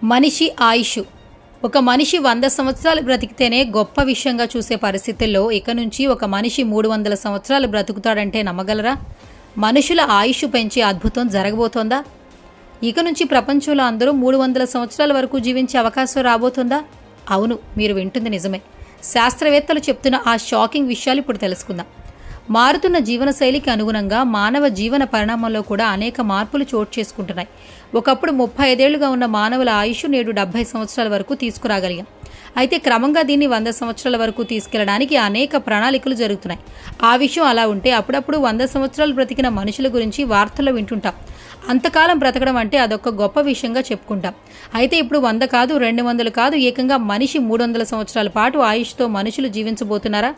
మనిషి ఆయుష్. ఒక మనిషి 100 సంవత్సరాలు బ్రతికితేనే గొప్ప విషయంగా చూసే పరిస్థితుల్లో ఇక నుంచి ఒక మనిషి 300 సంవత్సరాలు బ్రతుకుతాడంటే నమ్మగలరా? మనుషుల ఆయుష్ పెంచే అద్భుతం జరగబోతోందా? ఇక నుంచి ప్రపంచంలో అందరూ 300 సంవత్సరాల వరకు జీవించే అవకాశం రాబోతోందా? అవును, మీరు వింటుంది నిజమే. శాస్త్రవేత్తలు చెప్తున్న ఆ షాకింగ్ విషయాలు ఇప్పుడు తెలుసుకుందాం. మారుతున్న జీవనశైలికి అనుగుణంగా మానవ జీవన పరిణామంలో కూడా అనేక మార్పులు చోటు చేసుకుంటున్నాయి. ఒకప్పుడు 35 ఏళ్లుగా ఉన్న మానవుల ఆయుష్ నేడు 70 సంవత్సరాల వరకు తీసుకురాగలిగాం. అయితే క్రమంగా దీన్ని 100 సంవత్సరాల వరకు తీసుకెళ్లడానికి అనేక ప్రణాళికలు జరుగుతున్నాయి. ఆ విషయం అలా ఉంటే అప్పుడప్పుడు 100 సంవత్సరాలు బ్రతికిన మనుషుల గురించి వార్తల్లో వింటుంటాం. అంతకాలం బ్రతకడం అంటే అదొక గొప్ప విషయంగా చెప్పుకుంటాం. అయితే ఇప్పుడు 100 కాదు, 200 కాదు, ఏకంగా మనిషి 300 సంవత్సరాల పాటు ఆయుష్తో మనుషులు జీవించబోతున్నారా?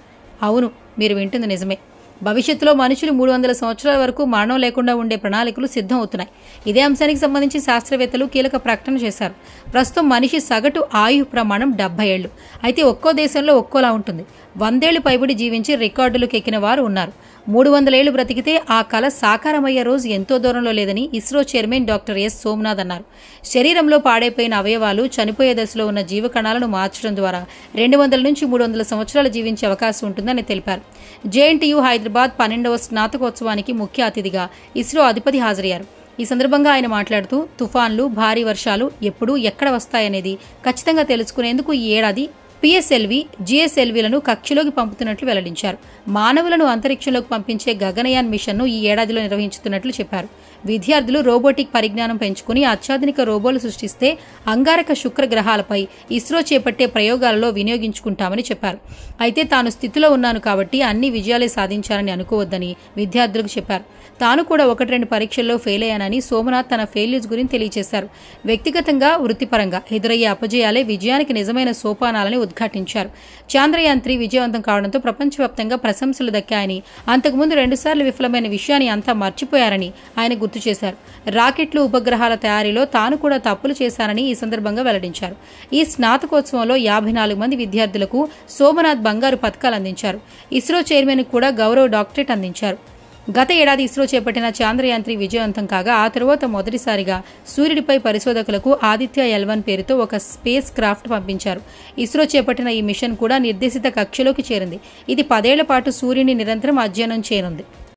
అవును, మీరు వింటుంది నిజమే. భవిష్యత్తులో మనుషులు 300 సంవత్సరాల వరకు మరణం లేకుండా ఉండే ప్రణాళికలు సిద్ధం అవుతున్నాయి. ఇదే అంశానికి సంబంధించి శాస్త్రవేత్తలు కీలక ప్రకటన చేశారు. ప్రస్తుతం మనిషి సగటు ఆయు ప్రమాణం 70 ఏళ్లు. అయితే ఒక్కో దేశంలో ఒక్కోలా ఉంటుంది. 100 ఏళ్లు పైబడి జీవించి రికార్డులకు ఎక్కిన వారు ఉన్నారు. 300 ఏళ్లు బ్రతికితే ఆ కల సాకారమయ్యే రోజు ఎంతో దూరంలో లేదని ISRO chairman doctor yes Somnath అన్నారు. శరీరంలో పాడైపోయిన అవయవాలు, చనిపోయే దశలో ఉన్న జీవకణాలను మార్చడం ద్వారా 200 నుంచి 300 సంవత్సరాలు జీవించే అవకాశం ఉంటుందని తెలిపారు. జేఎన్టీయూ హైదరాబాద్ 12వ స్నాతకోత్సవానికి ముఖ్య అతిథిగా ఇస్రో అధిపతి హాజరయ్యారు. ఈ సందర్భంగా ఆయన మాట్లాడుతూ తుఫాన్లు, భారీ వర్షాలు ఎప్పుడు ఎక్కడ వస్తాయనేది ఖచ్చితంగా తెలుసుకునేందుకు ఈ ఏడాది పిఎస్ఎల్వి, జిఎస్ఎల్వీలను కక్షలోకి పంపుతున్నట్లు వెల్లడించారు. మానవులను అంతరిక్షంలోకి పంపించే గగనయాన్ మిషన్ను ఈ ఏడాదిలో నిర్వహించుతున్నట్లు చెప్పారు. విద్యార్థులు రోబోటిక్ పరిజ్ఞానం పెంచుకుని అత్యాధునిక రోబోలు సృష్టిస్తే అంగారక, శుక్ర గ్రహాలపై ఇస్రో చేపట్టే ప్రయోగాలలో వినియోగించుకుంటామని చెప్పారు. అయితే తాను స్థితిలో ఉన్నాను కాబట్టి అన్ని విజయాలే సాధించాలని అనుకోవద్దని విద్యార్థులకు చెప్పారు. తాను కూడా 1-2 పరీక్షల్లో ఫెయిల్ అయ్యానని సోమనాథ్ తన ఫెయిల్యూర్స్ గురించి తెలియజేశారు. వ్యక్తిగతంగా, వృత్తిపరంగా ఎదురయ్యే అపజయాలే విజయానికి నిజమైన సోపానాలని ఉద్ఘాటించారు. చంద్రయాన్-3 విజయవంతం కావడంతో ప్రపంచవ్యాప్తంగా ప్రశంసలు దక్కాయని, అంతకుముందు 2 సార్లు విఫలమైన విషయాన్ని అంతా మర్చిపోయారని ఆయన గుర్తు చేశారు. రాకెట్లు, ఉపగ్రహాల తయారీలో తాను కూడా తప్పులు చేశానని ఈ సందర్భంగా వెల్లడించారు. ఈ స్నాతకోత్సవంలో 54 మంది విద్యార్థులకు సోమనాథ్ బంగారు పతకాలు అందించారు. ఇస్రో చైర్మన్ కూడా గౌరవ డాక్టరేట్ అందించారు. గత ఏడాది ఇస్రో చేపట్టిన చంద్రయాన్-3 విజయవంతం కాగా ఆ తరువాత మొదటిసారిగా సూర్యుడిపై పరిశోధకులకు ఆదిత్య L1 పేరుతో ఒక స్పేస్ క్రాఫ్ట్ పంపించారు. ఇస్రో చేపట్టిన ఈ మిషన్ కూడా నిర్దేశిత కక్షలోకి చేరింది. ఇది 10 ఏళ్ల పాటు సూర్యుని నిరంతరం అధ్యయనం చేయనుంది.